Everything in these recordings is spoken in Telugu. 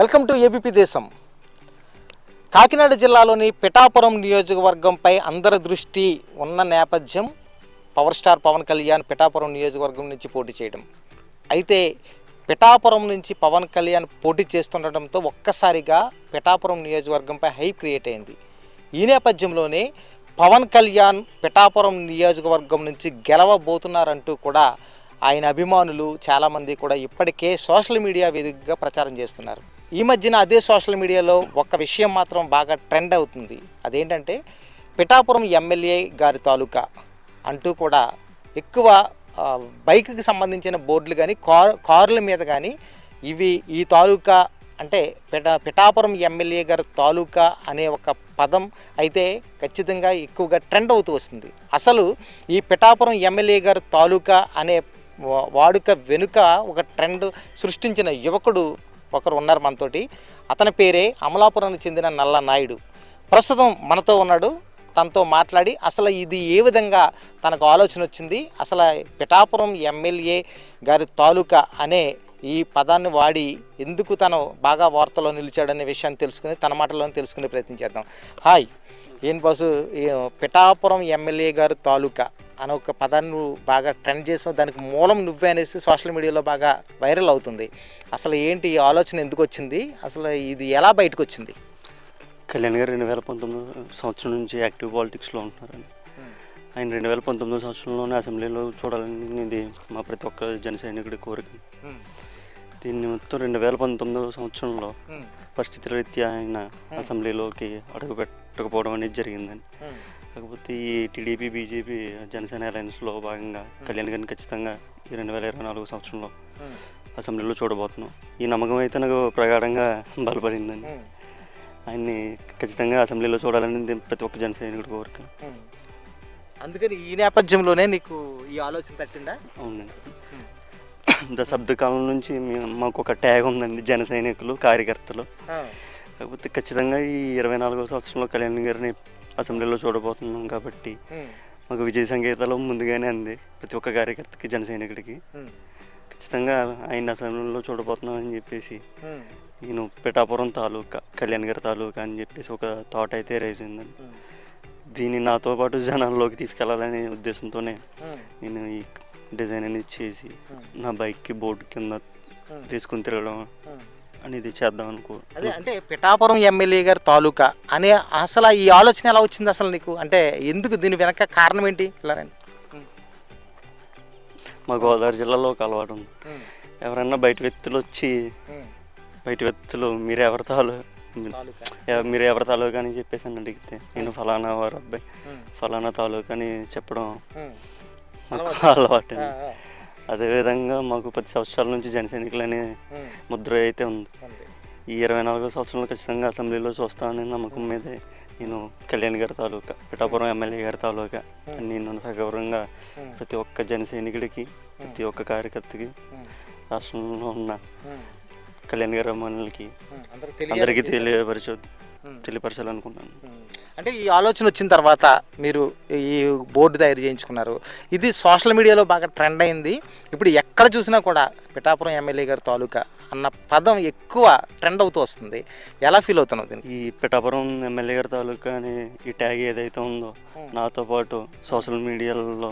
వెల్కమ్ టు ఏబీపీ దేశం. కాకినాడ జిల్లాలోని పిఠాపురం నియోజకవర్గంపై అందరి దృష్టి ఉన్న నేపథ్యం పవర్ స్టార్ పవన్ కళ్యాణ్ పిఠాపురం నియోజకవర్గం నుంచి పోటీ చేయడం. అయితే పిఠాపురం నుంచి పవన్ కళ్యాణ్ పోటీ చేస్తుండటంతో ఒక్కసారిగా పిఠాపురం నియోజకవర్గంపై హైప్ క్రియేట్ అయింది. ఈ నేపథ్యంలోనే పవన్ కళ్యాణ్ పిఠాపురం నియోజకవర్గం నుంచి గెలవబోతున్నారంటూ కూడా ఆయన అభిమానులు చాలామంది కూడా ఇప్పటికే సోషల్ మీడియా వేదికగా ప్రచారం చేస్తున్నారు. ఈ మధ్యన అదే సోషల్ మీడియాలో ఒక విషయం మాత్రం బాగా ట్రెండ్ అవుతుంది. అదేంటంటే పిఠాపురం ఎమ్మెల్యే గారి తాలూకా అంటూ కూడా ఎక్కువ బైక్కి సంబంధించిన బోర్డులు కానీ కార్ల మీద కానీ ఈ తాలూకా అంటే పిఠాపురం ఎమ్మెల్యే గారి తాలూకా అనే ఒక పదం అయితే ఖచ్చితంగా ఎక్కువగా ట్రెండ్ అవుతూ వస్తుంది. అసలు ఈ పిఠాపురం ఎమ్మెల్యే గారి తాలూకా అనే వాడుక వెనుక ఒక ట్రెండ్ సృష్టించిన యువకుడు ఒకరు ఉన్నారు మనతోటి. అతని పేరే అమలాపురానికి చెందిన నల్ల నాయుడు. ప్రస్తుతం మనతో ఉన్నాడు. తనతో మాట్లాడి అసలు ఇది ఏ విధంగా తనకు ఆలోచన వచ్చింది, అసలు పిఠాపురం ఎమ్మెల్యే గారి తాలూకా అనే ఈ పదాన్ని వాడి ఎందుకు తను బాగా వార్తలో నిలిచాడనే విషయాన్ని తెలుసుకుని తన మాటల్లోనే తెలుసుకునే ప్రయత్నం చేద్దాం. హాయ్, ఏం బాసు, పిఠాపురం ఎమ్మెల్యే గారి తాలూకా అనే ఒక పదాన్ని నువ్వు బాగా ట్రెండ్ చేసావు, దానికి మూలం నువ్వే అనేసి సోషల్ మీడియాలో బాగా వైరల్ అవుతుంది. అసలు ఏంటి ఈ ఆలోచన ఎందుకు వచ్చింది, అసలు ఇది ఎలా బయటకు వచ్చింది? కళ్యాణ్ గారు 2019 సంవత్సరం నుంచి యాక్టివ్ పాలిటిక్స్లో ఉంటున్నారండి. ఆయన 2019 సంవత్సరంలోనే అసెంబ్లీలో చూడాలని ఇది మా ప్రతి ఒక్క జన సైనికుడి కోరిక. దీన్ని మొత్తం 2019 సంవత్సరంలో పరిస్థితుల రీత్యా ఆయన అసెంబ్లీలోకి అడుగు పెట్టకపోవడం అనేది జరిగిందండి. కాకపోతే ఈ టీడీపీ బీజేపీ జనసేన అలయన్స్లో భాగంగా కళ్యాణ్ గారిని ఖచ్చితంగా ఈ 2024 సంవత్సరంలో అసెంబ్లీలో చూడబోతున్నాం. ఈ నమ్మకం అయితే నాకు ప్రగాఢంగా బలపడిందండి. ఆయన్ని ఖచ్చితంగా అసెంబ్లీలో చూడాలని ప్రతి ఒక్క జన సైనికుడి కోరిక. అందుకని ఈ నేపథ్యంలోనే నీకు ఈ ఆలోచన తట్టిందా? అవునండి. దశాబ్ద కాలం నుంచి మాకు ఒక ట్యాగ్ ఉందండి, జన సైనికులు కార్యకర్తలు. కాకపోతే ఖచ్చితంగా ఈ 24వ సంవత్సరంలో కళ్యాణ్ గారిని అసెంబ్లీలో చూడబోతున్నాం కాబట్టి మాకు విజయ సంకేతాలు ముందుగానే అంది ప్రతి ఒక్క కార్యకర్తకి జన సైనికుడికి. ఖచ్చితంగా ఆయన అసెంబ్లీలో చూడబోతున్నాం అని చెప్పేసి నేను పిఠాపురం తాలూకా కళ్యాణ్ గారి తాలూకా అని చెప్పేసి ఒక థాట్ అయితే రైజ్ అయిందండి. దీన్ని నాతో పాటు జనాల్లోకి తీసుకెళ్లాలనే ఉద్దేశంతోనే నేను ఈ డిజైన్ అనేది చేసి నా బైక్కి బోర్డు కింద వేసుకుని తిరగడం అనేది చేద్దాం అనుకో. అదే అంటే పిఠాపురం ఎమ్మెల్యే గారి తాలూకా అనే అసలు ఈ ఆలోచన ఎలా వచ్చింది అసలు నీకు? అంటే ఎందుకు, దీని వెనక కారణం ఏంటి? ఇలా మా గోదావరి జిల్లాలో ఒక అలవాటు ఉంది. ఎవరన్నా బయట వ్యక్తులు వచ్చి మీరు ఎవరి తాలూకా అని చెప్పేసి అని అడిగితే నేను ఫలానా వారు అబ్బాయి ఫలానా తాలూకా అని చెప్పడం మాకు అలవాటు. అదేవిధంగా మాకు 10 సంవత్సరాల నుంచి జన సైనికులు అనే ముద్ర అయితే ఉంది. ఈ 24వ సంవత్సరంలో ఖచ్చితంగా అసెంబ్లీలో చూస్తానని నమ్మకం మీదే నేను కళ్యాణ్ గారి తాలూకా పిఠాపురం ఎమ్మెల్యే గారి తాలూకా నేను సగౌరవంగా ప్రతి ఒక్క జన సైనికుడికి ప్రతి ఒక్క కార్యకర్తకి రాష్ట్రంలో ఉన్న కళ్యాణ్ గారి అభిమానులకి అందరికీ తెలియపరచాలనుకున్నాను. అంటే ఈ ఆలోచన వచ్చిన తర్వాత మీరు ఈ బోర్డు తయారు చేయించుకున్నారు. ఇది సోషల్ మీడియాలో బాగా ట్రెండ్ అయింది. ఇప్పుడు ఎక్కడ చూసినా కూడా పిఠాపురం ఎమ్మెల్యే గారి తాలూకా అన్న పదం ఎక్కువ ట్రెండ్ అవుతూ వస్తుంది. ఎలా ఫీల్ అవుతున్నావు దీన్ని? ఈ పిఠాపురం ఎమ్మెల్యే గారి తాలూకా అని ఈ ట్యాగ్ ఏదైతే ఉందో నాతో పాటు సోషల్ మీడియాలో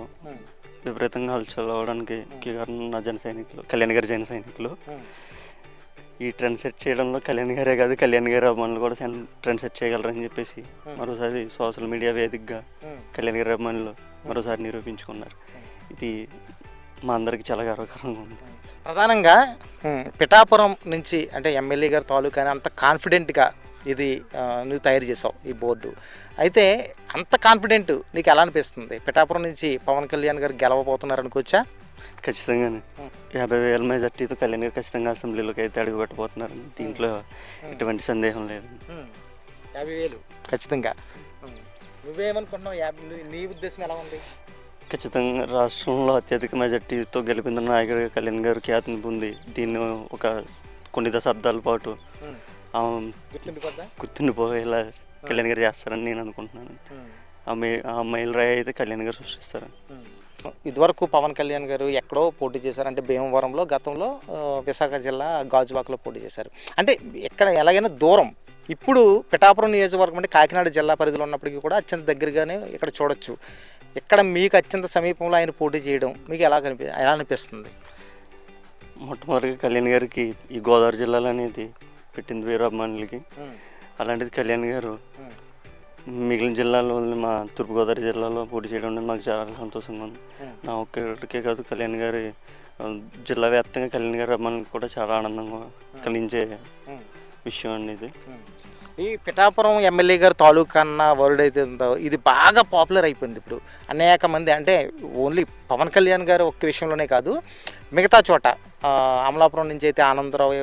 విపరీతంగా హల్చల్ అవ్వడానికి కారణం నా జన సైనికులు, కళ్యాణ్ గారి జన సైనికులు. ఈ ట్రెండ్ సెట్ చేయడంలో కళ్యాణ్ గారే కాదు, కళ్యాణ్ గారి అభిమానులు కూడా ట్రెండ్ సెట్ చేయగలరని చెప్పేసి మరోసారి సోషల్ మీడియా వేదికగా కళ్యాణ్ గారి అభిమానులు మరోసారి నిరూపించుకున్నారు. ఇది మా అందరికీ చాలా గర్వకారంగా ఉంది. ప్రధానంగా పిఠాపురం నుంచి అంటే ఎమ్మెల్యే గారి తాలూకా అంత కాన్ఫిడెంట్గా ఇది నువ్వు తయారు చేసావు ఈ బోర్డు. అయితే అంత కాన్ఫిడెంట్ నీకు ఎలా అనిపిస్తుంది? పిఠాపురం నుంచి పవన్ కళ్యాణ్ గారు గెలవబోతున్నారు అనుకోవచ్చా? ఖచ్చితంగానే 50,000 మెజార్టీతో కళ్యాణ్ గారు ఖచ్చితంగా అసెంబ్లీలోకి అయితే అడుగు పెట్టబోతున్నారు. దీంట్లో ఎటువంటి సందేహం లేదు. 50,000 ఖచ్చితంగా. నువ్వేమనుకుంటున్నావు? నీ ఉద్దేశం ఎలా ఉంది? ఖచ్చితంగా రాష్ట్రంలో అత్యధిక మెజార్టీతో గెలిపిన నాయకుడిగా కళ్యాణ్ గారు ఖ్యాతిని పొంది దీన్ని ఒక కొన్ని దశాబ్దాల పాటు గుర్తుండిపోయేలా కళ్యాణ్ గారు చేస్తారని నేను అనుకుంటున్నాను. ఆ మైల్ రాయి అయితే కళ్యాణ్ గారు సృష్టిస్తారని. ఇదివరకు పవన్ కళ్యాణ్ గారు ఎక్కడో పోటీ చేశారు, అంటే భీమవరంలో, గతంలో విశాఖ జిల్లా గాజువాకలో పోటీ చేశారు. అంటే ఎక్కడ ఎలాగైనా దూరం. ఇప్పుడు పిఠాపురం నియోజకవర్గం అంటే కాకినాడ జిల్లా పరిధిలో ఉన్నప్పటికీ కూడా అత్యంత దగ్గరగానే ఇక్కడ చూడొచ్చు. ఇక్కడ మీకు అత్యంత సమీపంలో ఆయన పోటీ చేయడం మీకు ఎలా అనిపిస్తుంది? మొట్టమొదటిగా కళ్యాణ్ గారికి ఈ గోదావరి జిల్లాలో అనేది పెట్టింది వేరే అభిమానులకి. అలాంటిది కళ్యాణ్ గారు మిగిలిన జిల్లాలో మా తూర్పుగోదావరి జిల్లాలో పోటీ చేయడం అనేది మాకు చాలా సంతోషంగా ఉంది. నా ఒక్కరికే కాదు, కళ్యాణ్ గారి జిల్లా వ్యాప్తంగా కళ్యాణ్ గారి అభిమానులకు కూడా చాలా ఆనందంగా కలిగించే విషయం అండి ఇది. ఈ పిఠాపురం ఎమ్మెల్యే గారు తాలూకా అన్న వర్డ్ అయితే ఉందో ఇది బాగా పాపులర్ అయిపోయింది. ఇప్పుడు అనేక మంది, అంటే ఓన్లీ పవన్ కళ్యాణ్ గారు ఒక్క విషయంలోనే కాదు, మిగతా చోట అమలాపురం నుంచి అయితే ఆనందరావు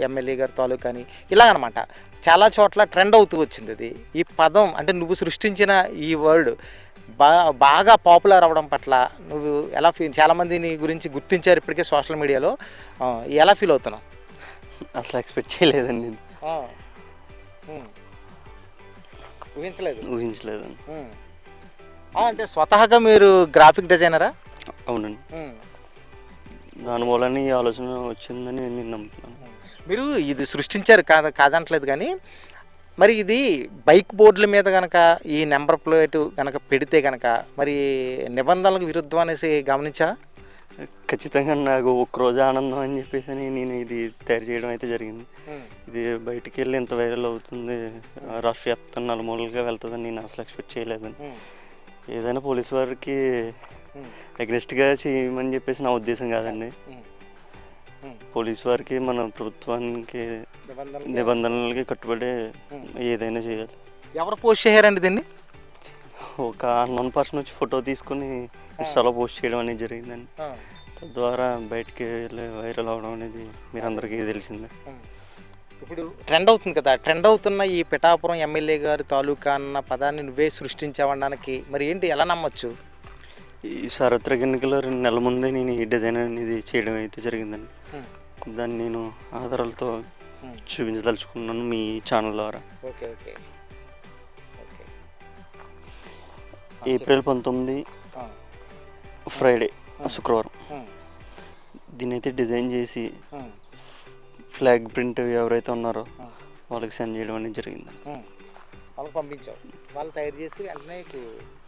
ఎమ్మెల్యే గారు తాలూకా అని ఇలాగనమాట చాలా చోట్ల ట్రెండ్ అవుతూ వచ్చింది. ఇది ఈ పదం అంటే నువ్వు సృష్టించిన ఈ వర్డ్ బాగా పాపులర్ అవ్వడం పట్ల నువ్వు ఎలా చాలామంది నీ గురించి గుర్తించారు ఇప్పటికే సోషల్ మీడియాలో, ఎలా ఫీల్ అవుతున్నావు? అసలు ఎక్స్పెక్ట్ చేయలేదండి, ఊహించలేదండి. అంటే స్వతహాగా మీరు గ్రాఫిక్ డిజైనరా? అవునండి, దాని మూలన ఈ ఆలోచన వచ్చిందని నేను నమ్ముతున్నాను. మీరు ఇది సృష్టించారు కాదంటలేదు, కానీ మరి ఇది బైక్ బోర్డుల మీద కనుక ఈ నెంబర్ ప్లేట్ కనుక పెడితే కనుక మరి నిబంధనలకు విరుద్ధం అనేసి గమనించా? ఖచ్చితంగా నాకు ఒక్కరోజు ఆనందం అని చెప్పేసి నేను ఇది తయారు చేయడం అయితే జరిగింది. ఇది బయటికి వెళ్ళి ఎంత వైరల్ అవుతుంది, రాష్ట్ర వ్యాప్తంగా నలుమూలలుగా వెళ్తుందని నేను అసలు ఎక్స్పెక్ట్ చేయలేదని. ఏదైనా పోలీసు వారికి అగ్రెస్ట్గా చేయమని చెప్పేసి నా ఉద్దేశం కాదండి. పోలీసు వారికి మన ప్రభుత్వానికి నిబంధనలకి కట్టుబడి ఏదైనా చేయాలి. ఎవరు పోస్ట్ చేశారండి దీన్ని? ఒక అన్నోన్ పర్సన్ వచ్చి ఫోటో తీసుకుని ఇన్స్టాలో పోస్ట్ చేయడం అనేది జరిగిందండి. తద్వారా బయటికి వెళ్ళి వైరల్ అవడం అనేది మీరందరికీ తెలిసిందే. ఇప్పుడు ట్రెండ్ అవుతుంది కదా, ట్రెండ్ అవుతున్న ఈ పిఠాపురం ఎమ్మెల్యే గారి తాలూకా అన్న పదాన్ని నువ్వే సృష్టించావడానికి మరి ఏంటి, ఎలా నమ్మొచ్చు? ఈ సార్వత్రిక ఎన్నికల్లో 2 నెలల ముందే నేను ఈ డిజైన్ అనేది చేయడం అయితే జరిగిందండి. దాన్ని నేను ఆధారాలతో చూపించదలుచుకున్నాను మీ ఛానల్ ద్వారా. ఓకే ఓకే ఏప్రిల్ 19 ఫ్రైడే, శుక్రవారం దీని అయితే డిజైన్ చేసి ఫ్లాగ్ ప్రింట్ ఎవరైతే ఉన్నారో వాళ్ళకి సెండ్ చేయడం అనేది జరిగింది. వాళ్ళకి పంపించావు, వాళ్ళు తయారు చేసి వెంటనే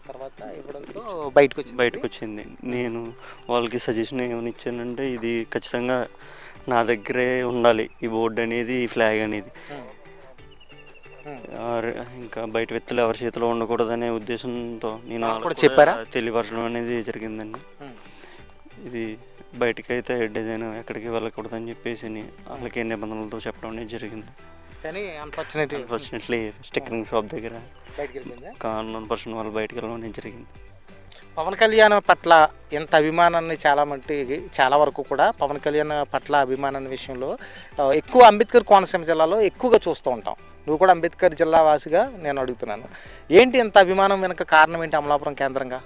తర్వాత ఇవ్వడంతో బయటకు వచ్చింది. నేను వాళ్ళకి సజెషన్ ఏమైనా ఇచ్చానంటే ఇది ఖచ్చితంగా నా దగ్గరే ఉండాలి, ఈ బోర్డు అనేది, ఈ ఫ్లాగ్ అనేది. ఇంకా బయట వ్యక్తులు ఎవరి చేతిలో ఉండకూడదనే ఉద్దేశంతో నేను చెప్పారా తెలియపరచడం అనేది జరిగిందండి. ఇది బయటకైతే డిజైన్ ఎక్కడికి వెళ్ళకూడదని చెప్పేసి వాళ్ళకి నిబంధనలతో చెప్పడం అనేది జరిగింది. కానీ అన్ఫార్చునేట్లీ స్టిక్కరింగ్ షాప్ దగ్గర కారణం పర్సన్ వాళ్ళు బయటకు వెళ్ళడం అనేది జరిగింది. పవన్ కళ్యాణ్ పట్ల ఎంత అభిమానాన్ని చాలా వరకు కూడా పవన్ కళ్యాణ్ పట్ల అభిమానాన్ని విషయంలో ఎక్కువ అంబేద్కర్ కోనసీమ జిల్లాలో ఎక్కువగా చూస్తూ ఉంటాం. నువ్వు కూడా అంబేద్కర్ జిల్లా వాసిగా నేను అడుగుతున్నాను, ఏంటి ఎంత అభిమానం వెనక కారణం ఏంటి? అమలాపురం కేంద్రంగా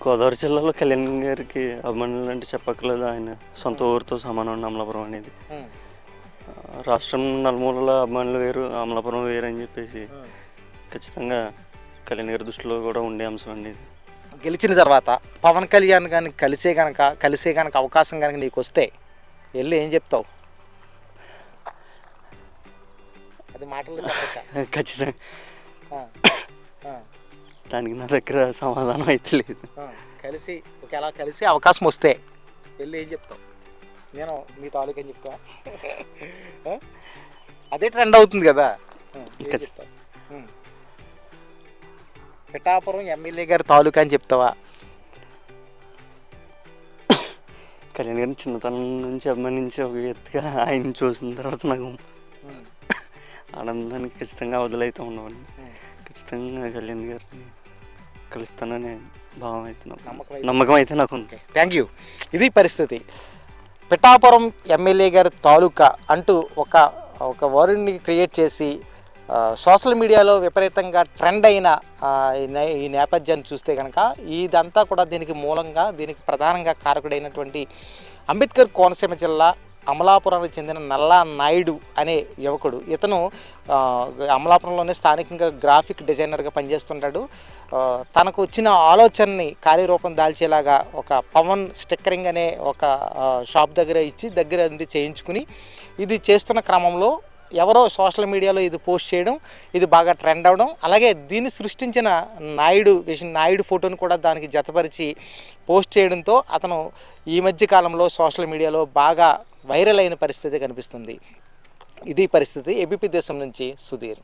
గోదావరి జిల్లాలో కళ్యాణ్ గారికి అభిమానులు అంటే చెప్పక్కర్లేదు, ఆయన సొంత ఊరితో సమానం అమలాపురం అనేది. రాష్ట్రం నలుమూలల అభిమానులు వేరు, అమలాపురం వేరు అని చెప్పేసి ఖచ్చితంగా కళ్యాణ్ గారి దృష్టిలో కూడా ఉండే అంశం అండి. గెలిచిన తర్వాత పవన్ కళ్యాణ్ కానీ కలిసే కనుక అవకాశం కనుక నీకు వస్తే వెళ్ళి ఏం చెప్తావు? అది మాటలు ఖచ్చితంగా దానికి నా దగ్గర సమాధానం అయితే లేదు. కలిసి అవకాశం వస్తే వెళ్ళి ఏం చెప్తావు? నేను మీ తాలూకా ఏం చెప్తా, అదే ట్రెండ్ అవుతుంది కదా. పిఠాపురం ఎమ్మెల్యే గారి తాలూకా అని చెప్తావా? కళ్యాణ్ గారిని చిన్నతనం నుంచి అభిమానించి ఒక ఎత్తుగా ఆయన చూసిన తర్వాత నాకు ఆనందానికి ఖచ్చితంగా వదిలైతే ఉండవండి. ఖచ్చితంగా కళ్యాణ్ గారిని కలుస్తాననే భావం అయితే నమ్మకం అయితే నాకు ఉంది. Thank you. ఇది పరిస్థితి. పిఠాపురం ఎమ్మెల్యే గారి తాలూకా అంటూ ఒక వర్డ్ని క్రియేట్ చేసి సోషల్ మీడియాలో విపరీతంగా ట్రెండ్ అయిన ఈ నేపథ్యాన్ని చూస్తే కనుక ఇదంతా కూడా దీనికి ప్రధానంగా కారకుడైనటువంటి అంబేద్కర్ కోనసీమ జిల్లా అమలాపురానికి చెందిన నల్లా నాయుడు అనే యువకుడు. ఇతను అమలాపురంలోనే స్థానికంగా గ్రాఫిక్ డిజైనర్గా పనిచేస్తుంటాడు. తనకు వచ్చిన ఆలోచనని కార్యరూపం దాల్చేలాగా ఒక పవన్ స్టిక్కరింగ్ అనే ఒక షాప్ దగ్గర ఇచ్చి దగ్గర నుండి చేయించుకుని ఇది చేస్తున్న క్రమంలో ఎవరో సోషల్ మీడియాలో ఇది పోస్ట్ చేయడం, ఇది బాగా ట్రెండ్ అవ్వడం, అలాగే దీన్ని సృష్టించిన నాయుడు ఫోటోను కూడా దానికి జతపరిచి పోస్ట్ చేయడంతో అతను ఈ మధ్య కాలంలో సోషల్ మీడియాలో బాగా వైరల్ అయిన పరిస్థితి కనిపిస్తుంది. ఇది పరిస్థితి. ఏబీపీ దేశం నుంచి సుధీర్.